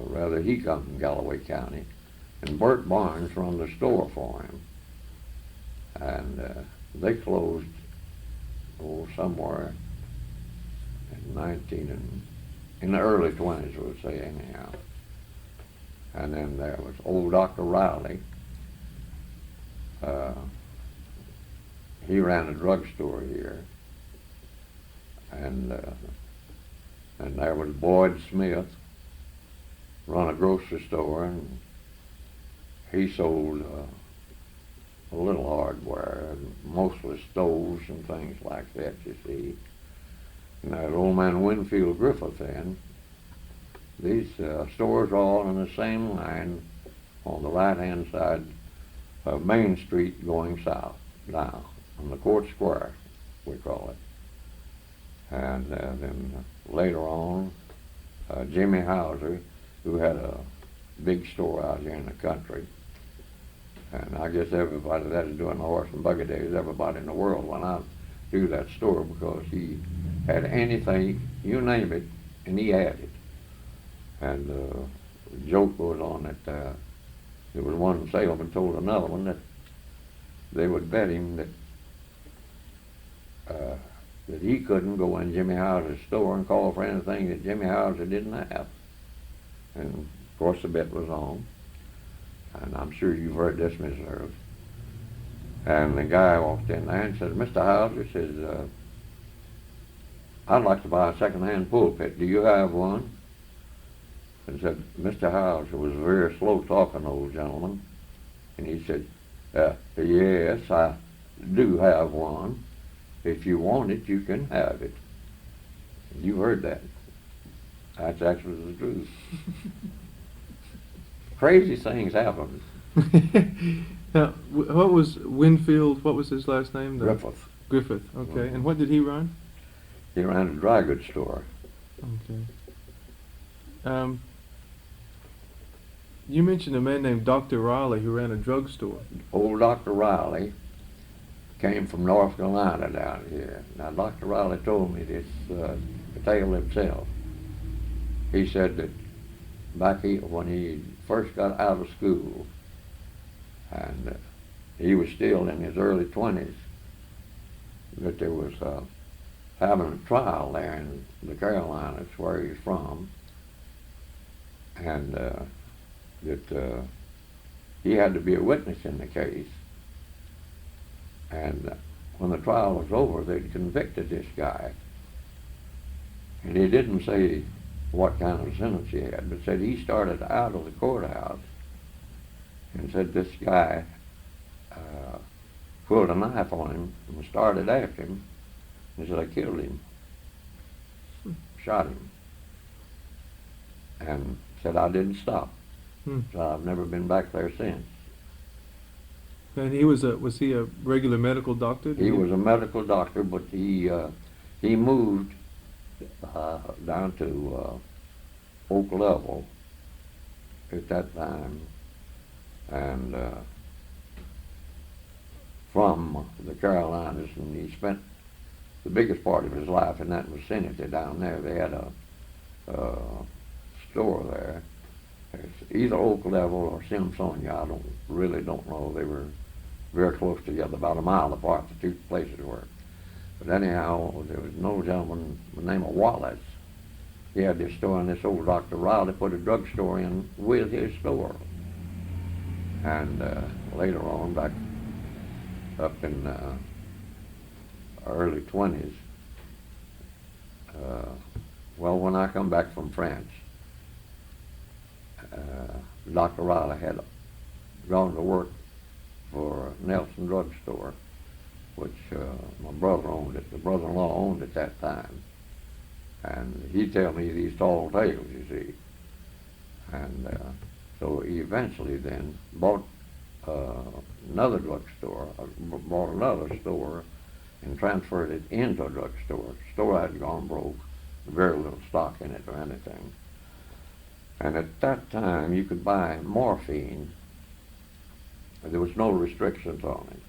Speaker 2: Rather, he come from Callaway County, and Bert Barnes run the store for him, and they closed somewhere in the early 20s, we'll say anyhow. And then there was old Dr. Riley. He ran a drugstore here, and there was Boyd Smith, run a grocery store, and he sold a little hardware, mostly stoves and things like that, you see. And that old man Winfield Griffith then, these stores are all in the same line on the right-hand side of Main Street going south, down on the Court Square, we call it. And then later on, Jimmy Hauser, who had a big store out here in the country, And I guess everybody that is doing the horse and buggy days, everybody in the world went out to that store because he had anything, you name it, and he had it. And the joke goes on that there was one salesman told another one that they would bet him that he couldn't go in Jimmy House's store and call for anything that Jimmy House didn't have. And of course the bet was on. And I'm sure you've heard this, Miss Earls. And the guy walked in there and said, Mr. Hauser, says, I'd like to buy a second-hand pulpit. Do you have one? And said, Mr. Hauser was a very slow-talking old gentleman. And he said, yes, I do have one. If you want it, you can have it. And you heard that. That's actually the truth. Crazy things happen.
Speaker 3: Now, what was Winfield, what was his last name?
Speaker 2: Griffith.
Speaker 3: Griffith, okay.
Speaker 2: Mhm.
Speaker 3: And what did he run?
Speaker 2: He ran a dry goods store.
Speaker 3: Okay. You mentioned a man named Dr. Riley who ran a drugstore.
Speaker 2: Old Dr. Riley came from North Carolina down here. Now, Dr. Riley told me this tale himself. He said that when he first got out of school, and he was still in his early 20s, that there was having a trial there in the Carolinas where he's from, and that he had to be a witness in the case. And when the trial was over, they'd convicted this guy. And he didn't say what kind of sentence he had, but said he started out of the courthouse and said this guy pulled a knife on him and started after him. He said, I killed him, shot him, and said I didn't stop. So I've never been back there since.
Speaker 3: And he was he a regular medical doctor?
Speaker 2: He was a medical doctor, but he moved down to Oak Level at that time, and from the Carolinas, and he spent the biggest part of his life in that vicinity down there. They had a store there. It's either Oak Level or Simpsonia. I really don't know. They were very close together, about a mile apart, the two places were. But anyhow, there was no gentleman by the name of Wallace. He had this store, and this old Dr. Riley put a drugstore in with his store. And later on, back up in early 20s, when I come back from France, Dr. Riley had gone to work for Nelson Drug Store, which my brother owned it. The brother-in-law owned it that time. And he'd tell me these tall tales, you see. And so he eventually then bought another drugstore, bought another store, and transferred it into a drugstore. The store had gone broke, very little stock in it or anything. And at that time, you could buy morphine. There was no restrictions on it.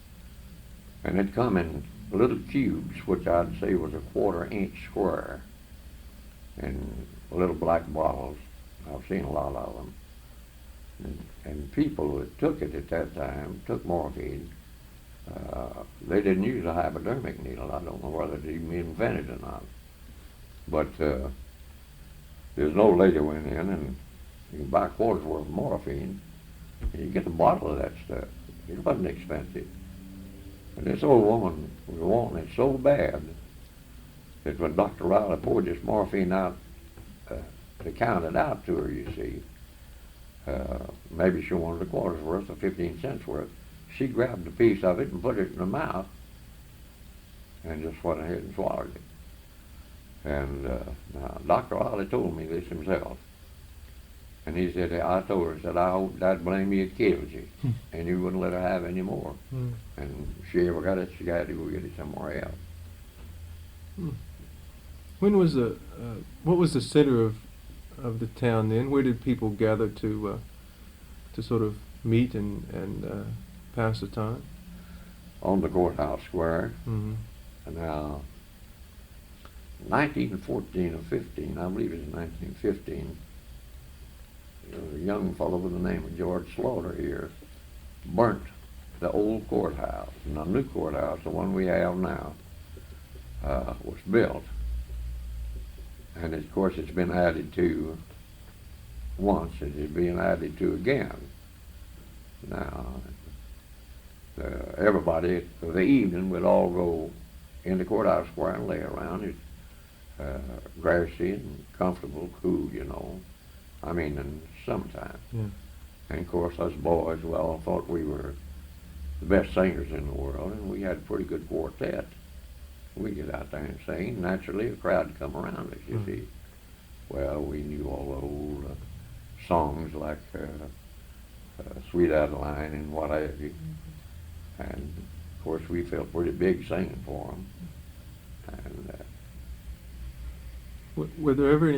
Speaker 2: And it'd come in little cubes, which I'd say was a 1/4-inch square, in little black bottles. I've seen a lot of them. And people that took it at that time, took morphine, they didn't use a hypodermic needle. I don't know whether it even invented or not. But there's no lady went in and you can buy quarters worth of morphine and you get a bottle of that stuff. It wasn't expensive. And this old woman was wanting it so bad that when Dr. Riley poured this morphine out to count it out to her, you see, maybe she wanted a quarter's worth or 15 cents worth. She grabbed a piece of it and put it in her mouth and just went ahead and swallowed it. And now, Dr. Riley told me this himself. And he said, I told her, said, I hope that blame you had killed you. And you wouldn't let her have any more. And if she ever got it, she had to go get it somewhere else.
Speaker 3: When was what was the center of the town then? Where did people gather to sort of meet and pass the time?
Speaker 2: on the courthouse square.
Speaker 3: Mm-hmm.
Speaker 2: Now, 1914 or 15, I believe it's 1915, a young fellow by the name of George Slaughter here burnt the old courthouse. And the new courthouse, the one we have now, was built. And of course it's been added to once, and it's being added to again. Now, everybody, for the evening, would all go in the courthouse square and lay around. It's grassy and comfortable, cool, you know. I mean, in summertime.
Speaker 3: Yeah.
Speaker 2: And of course, us boys, well, thought we were the best singers in the world, and we had a pretty good quartet. We get out there and sing. Naturally, a crowd would come around us, you see. Well, we knew all the old songs like Sweet Adeline and what have you. And of course, we felt pretty big singing for them. And
Speaker 3: Was there ever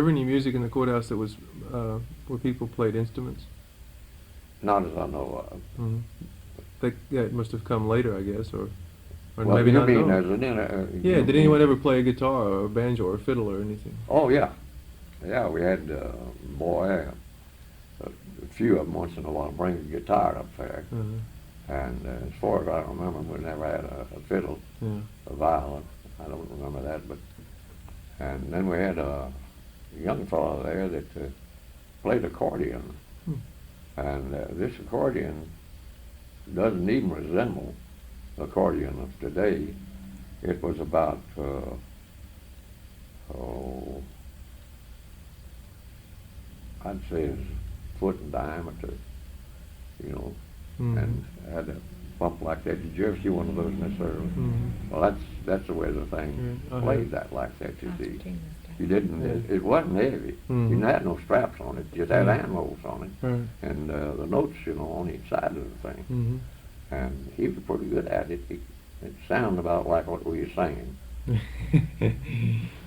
Speaker 3: any music in the courthouse that was where people played instruments?
Speaker 2: not as I know of.
Speaker 3: Mm-hmm. That must have come later, I guess, or
Speaker 2: Well,
Speaker 3: maybe
Speaker 2: you
Speaker 3: not.
Speaker 2: mean
Speaker 3: known.
Speaker 2: as an
Speaker 3: Yeah. Did anyone ever play a guitar or a banjo or a fiddle or anything?
Speaker 2: Oh yeah, yeah. We had a few of them once in a while bring a guitar up there.
Speaker 3: Uh-huh.
Speaker 2: And as far as I remember, we never had a fiddle,
Speaker 3: Yeah.
Speaker 2: a violin. I don't remember that, but and then we had a young fellow there that played accordion, and this accordion doesn't even resemble the accordion of today. It was about I'd say it's a foot in diameter, you know. And had a bump like that. Did you ever see one of those necessarily?
Speaker 3: Mm-hmm.
Speaker 2: Well, that's the way the thing
Speaker 3: Yeah, I
Speaker 2: played
Speaker 3: have.
Speaker 2: that like that, you see.
Speaker 4: Constantine
Speaker 2: You didn't,
Speaker 3: Yeah.
Speaker 2: it wasn't heavy.
Speaker 3: Mhm.
Speaker 2: You didn't have no straps on it. You just had
Speaker 3: Mhm.
Speaker 2: animals on it.
Speaker 3: Right.
Speaker 2: And the notes, you know, on each side of the thing.
Speaker 3: Mm-hmm.
Speaker 2: And he was pretty good at it. It sounded about like what we were singing.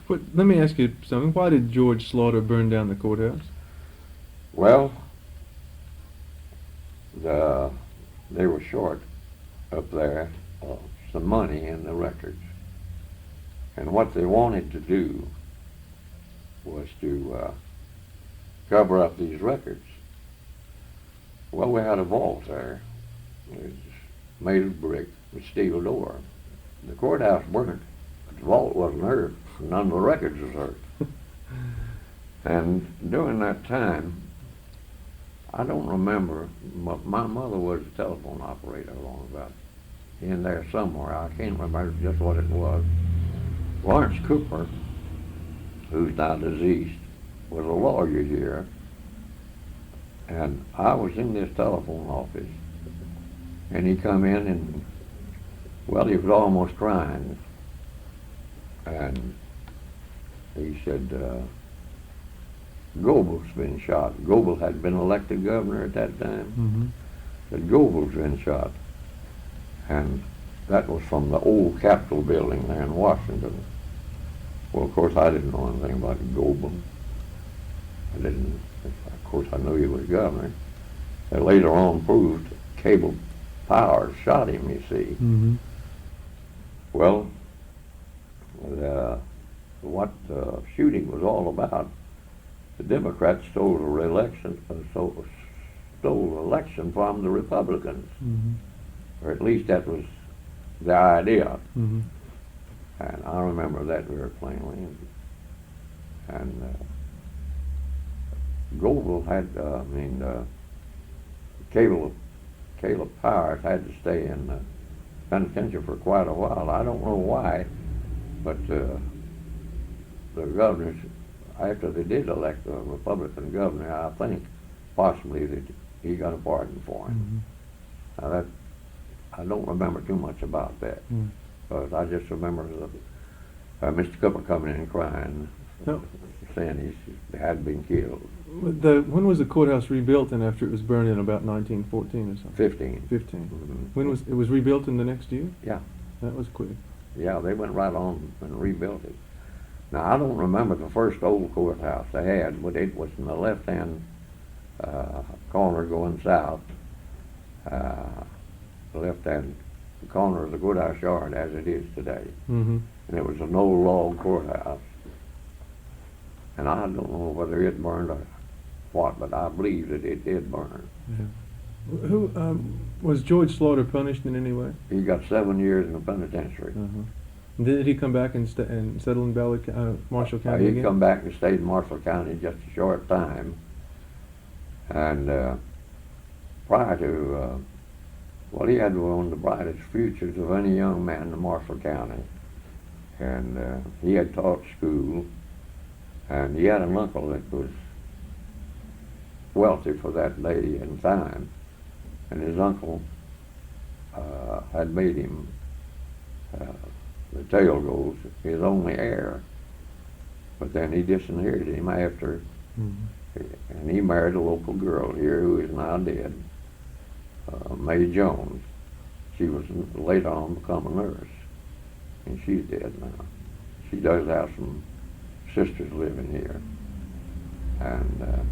Speaker 3: But let me ask you something. Why did George Slaughter burn down the courthouse?
Speaker 2: Well, they were short up there some money in the records. And what they wanted to do was to cover up these records. Well, we had a vault there. It was made of brick with steel door. The courthouse burnt, but the vault wasn't hurt. None of the records was hurt. And during that time, I don't remember, my mother was a telephone operator along about in there somewhere. I can't remember just what it was. Lawrence Cooper, who's now deceased, was a lawyer here. And I was in this telephone office, and he come in and, well, he was almost crying. And he said, Gobel's been shot. Gobel had been elected governor at that time.
Speaker 3: Mm-hmm.
Speaker 2: That Gobel's been shot. And that was from the old Capitol building there in Washington. Well, of course, I didn't know anything about Gobel. Of course, I knew he was governor. That later on proved Cable Powers shot him, you see.
Speaker 3: Mm-hmm.
Speaker 2: Well, what the shooting was all about, the Democrats stole the election from the Republicans,
Speaker 3: Mm-hmm.
Speaker 2: or at least that was the idea.
Speaker 3: Mm-hmm.
Speaker 2: And I remember that very plainly. And Gobel had, Caleb Powers had to stay in penitentiary for quite a while. I don't know why, but the governors, after they did elect a Republican governor, I think possibly that he got a pardon for him.
Speaker 3: Mm-hmm.
Speaker 2: Now that, I don't remember too much about that,
Speaker 3: Mm.
Speaker 2: but I just remember Mr. Cooper coming in and crying,
Speaker 3: No.
Speaker 2: saying he had been killed.
Speaker 3: When was the courthouse rebuilt then after it was burned in about 1914 or something?
Speaker 2: 15.
Speaker 3: 15.
Speaker 2: Mhm.
Speaker 3: When was it was rebuilt in the next year?
Speaker 2: Yeah.
Speaker 3: That was quick.
Speaker 2: Yeah, they went right on and rebuilt it. Now, I don't remember the first old courthouse they had, but it was in the left-hand corner going south. left-hand corner of the courthouse yard as it is today.
Speaker 3: Mm-hmm.
Speaker 2: And it was an old log courthouse. And I don't know whether it burned or what, but I believe that it did burn.
Speaker 3: Yeah. Who was George Slaughter punished in any way?
Speaker 2: He got 7 years in the penitentiary.
Speaker 3: Uh-huh. Did he come back and settle in Marshall County
Speaker 2: He
Speaker 3: again?
Speaker 2: come back and stayed in Marshall County just a short time. And prior to, well, he had one of the brightest futures of any young man in Marshall County. And he had taught school, and he had an uncle that was wealthy for that day and time. And his uncle had made him, the tale goes, his only heir. But then he disinherited him after, and he married a local girl here who is now dead, May Jones. She was later on become a nurse, and she's dead now. She does have some sisters living here, and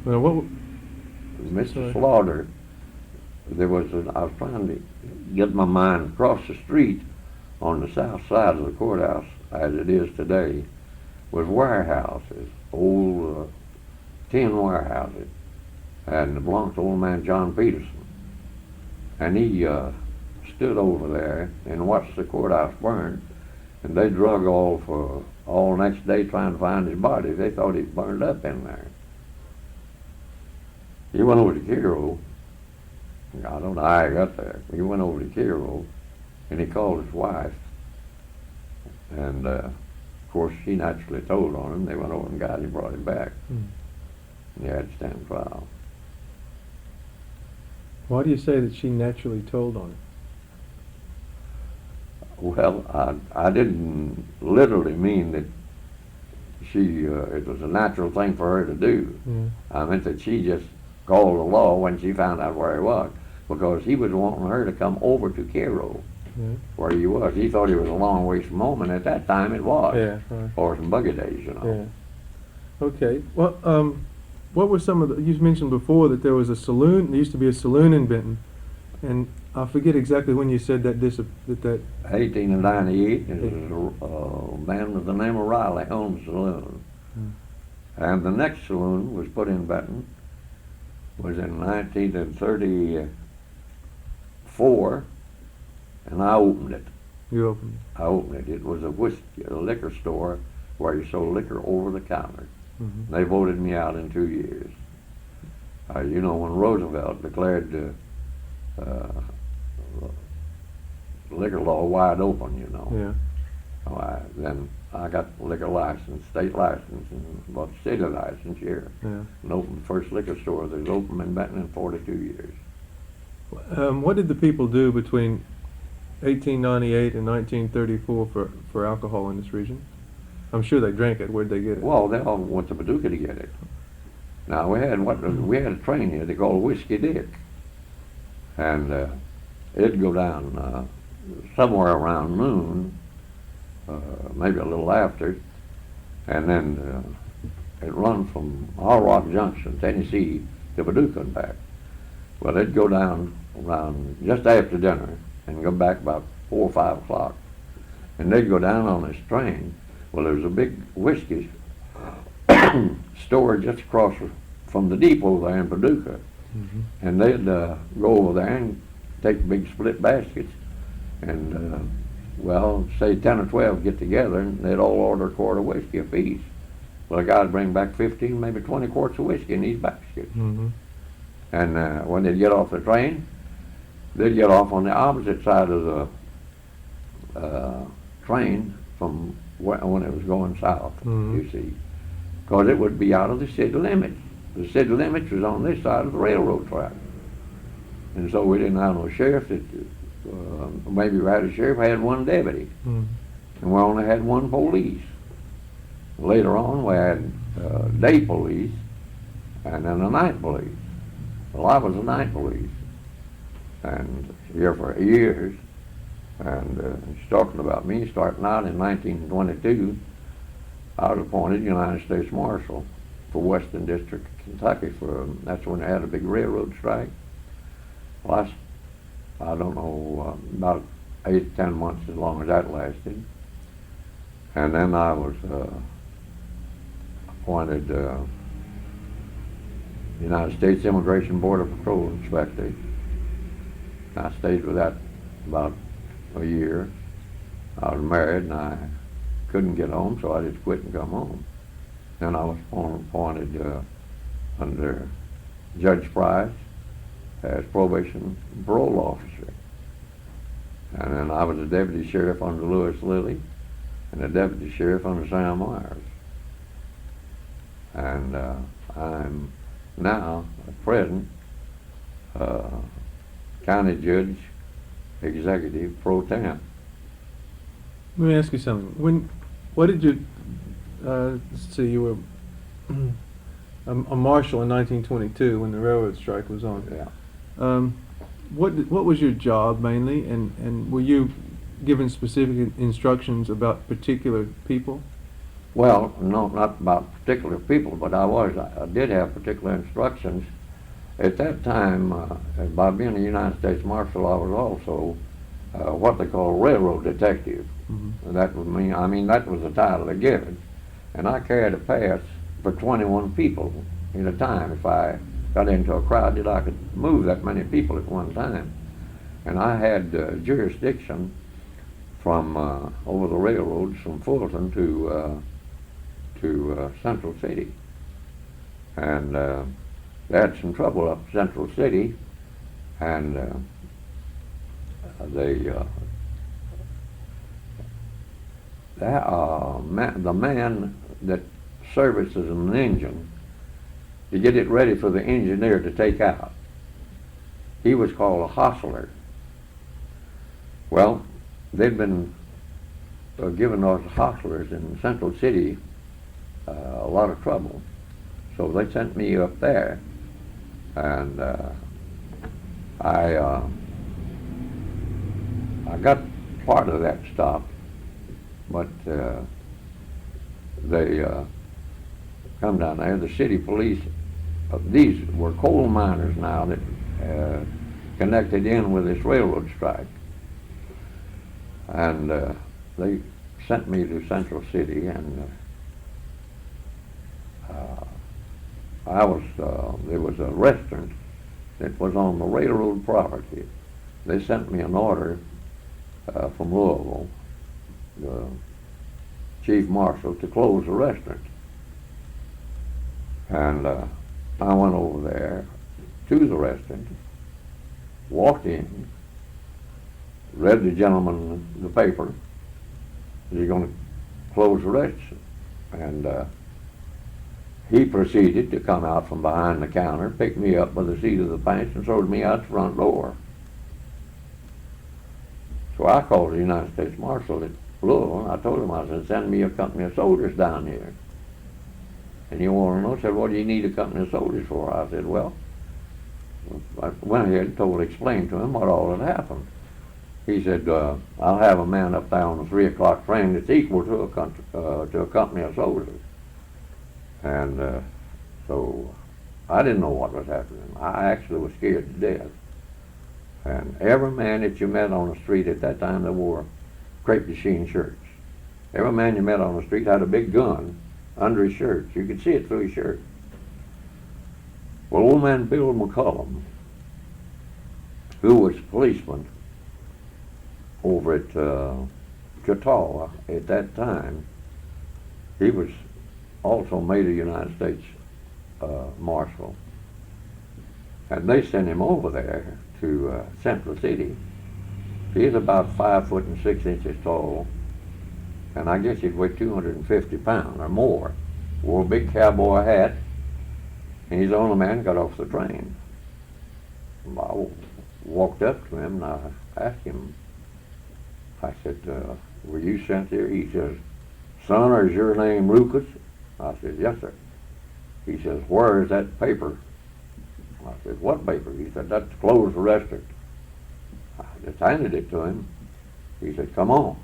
Speaker 3: Well, what?
Speaker 2: Mr. Slaughter, I was trying to get my mind across the street on the south side of the courthouse, as it is today, was warehouses, old tin warehouses, and it belonged to old man John Peterson. And he stood over there and watched the courthouse burn, and they drug all next day trying to find his body. They thought he'd burned up in there. He went over to Cairo. I don't know how he got there. He went over to Cairo, and he called his wife. And, of course, she naturally told on him. They went over and got him, brought him back. And he had to stand trial.
Speaker 3: Why do you say that she naturally told on him?
Speaker 2: Well, I didn't literally mean that it was a natural thing for her to do.
Speaker 3: Yeah.
Speaker 2: I meant that she just called the law when she found out where he was, because he was wanting her to come over to Cairo, where he was. He thought he was a long ways from home, and at that time it was.
Speaker 3: Yeah. Right.
Speaker 2: Or some buggy days, you know.
Speaker 3: Yeah. Okay. Well, what were some of the? You mentioned before that there was a saloon. There used to be a saloon in Benton, and I forget exactly when you said that. That
Speaker 2: 1898, there was a man with the name of Riley owned the saloon, and the next saloon was put in Benton. Was in 1934, and I opened it.
Speaker 3: You opened it.
Speaker 2: I opened it. It was a liquor store where you sold liquor over the counter.
Speaker 3: Mm-hmm.
Speaker 2: They voted me out in 2 years. You know, when Roosevelt declared the liquor law wide open, you know.
Speaker 3: Yeah.
Speaker 2: Then I got liquor license, state license, and bought the city license here.
Speaker 3: Yeah.
Speaker 2: And opened the first liquor store that was open in Benton in 42 years.
Speaker 3: What did the people do between 1898 and 1934 for alcohol in this region? I'm sure they drank it. Where'd they get it?
Speaker 2: Well, they all went to Paducah to get it. Now we had a train here they called Whiskey Dick, and it'd go down somewhere around noon, maybe a little after, and then it run from All Rock Junction, Tennessee, to Paducah and back. Well, it'd go down around just after dinner and go back about 4 or 5 o'clock, and they'd go down on this train. Well, there was a big whiskey store just across from the depot there in Paducah, and they'd go over there and take big split baskets, and well, say 10 or 12 get together, and they'd all order a quart of whiskey apiece. Well, the guy'd bring back 15, maybe 20 quarts of whiskey in these baskets.
Speaker 3: Mm-hmm.
Speaker 2: And when they'd get off the train, they'd get off on the opposite side of the train from when it was going south, you see, because it would be out of the city limits. The city limits was on this side of the railroad track. And so we didn't have no sheriff. Maybe we had a sheriff, had one deputy, and we only had one police. Later on, we had day police and then a night police. Well, I was a night police, and here for years. And he's talking about me starting out in 1922. I was appointed United States Marshal for Western District of Kentucky that's when they had a big railroad strike. Well, I don't know, about 8 to 10 months as long as that lasted. And then I was appointed United States Immigration Border Patrol Inspector. I stayed with that about a year. I was married and I couldn't get home, so I just quit and come home. Then I was appointed under Judge Price as probation and parole officer. And then I was a deputy sheriff under Lewis Lilly and a deputy sheriff under Sam Myers. And I'm now, at present, county judge executive pro tem.
Speaker 3: Let me ask you something. What did you, see, you were a marshal in 1922 when the railroad strike was on.
Speaker 2: Yeah.
Speaker 3: What was your job mainly, and were you given specific instructions about particular people?
Speaker 2: Well, no, not about particular people, but I did have particular instructions. At that time, by being a United States Marshal, I was also what they call a railroad detective.
Speaker 3: Mm-hmm.
Speaker 2: That would mean, that was the title they gave it. And I carried a pass for 21 people at a time. If I got into a crowd that I could move that many people at one time. And I had jurisdiction from over the railroads from Fulton to Central City. And they had some trouble up Central City, and the man that services an engine to get it ready for the engineer to take out, he was called a hostler. Well, they'd been giving those hostlers in Central City a lot of trouble, so they sent me up there, and I got part of that stop, but they come down there. The city police, these were coal miners now that connected in with this railroad strike, and they sent me to Central City, and there was a restaurant that was on the railroad property. They sent me an order from Louisville, the chief marshal, to close the restaurant. And I went over there to the restaurant, walked in, read the gentleman the paper. He's going to close the restaurant. And he proceeded to come out from behind the counter, pick me up by the seat of the pants, and throwed me out the front door. So I called the United States Marshal at Louisville, and I told him, I said, send me a company of soldiers down here. And he wanted to know, said, what do you need a company of soldiers for? I said, well, I went ahead and explained to him what all had happened. He said, I'll have a man up there on the 3 o'clock train that's equal to a company of soldiers. And so I didn't know what was happening. I actually was scared to death. And every man that you met on the street at that time, they wore crepe de chine shirts. Every man you met on the street had a big gun under his shirt. You could see it through his shirt. Well, old man Bill McCullum, who was a policeman over at Catawba at that time, he was also made a United States Marshal. And they sent him over there to Central City. He's about 5 foot and 6 inches tall, and I guess he'd weigh 250 pounds or more. Wore a big cowboy hat, and he's the only man who got off the train. I walked up to him and I asked him, I said, were you sent here? He says, son, is your name Lucas? I said, yes, sir. He says, where is that paper? I said, what paper? He said, that's to close the restaurant. I just handed it to him. He said, come on.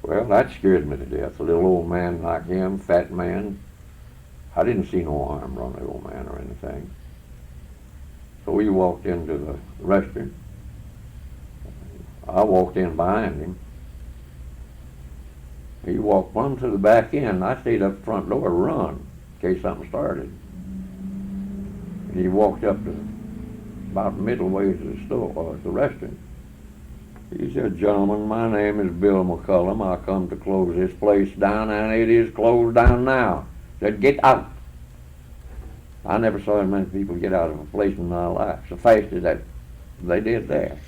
Speaker 2: Well, that scared me to death. A little old man like him, fat man. I didn't see no harm run the old man or anything. So we walked into the restaurant. I walked in behind him. He walked plumb to the back end. I stayed up the front door to run in case something started. And he walked up to about middle way to the store, the restaurant. He said, "Gentlemen, my name is Bill McCullum. I come to close this place down, and it is closed down now." Said, "Get out." I never saw as many people get out of a place in my life so fast as that they did there.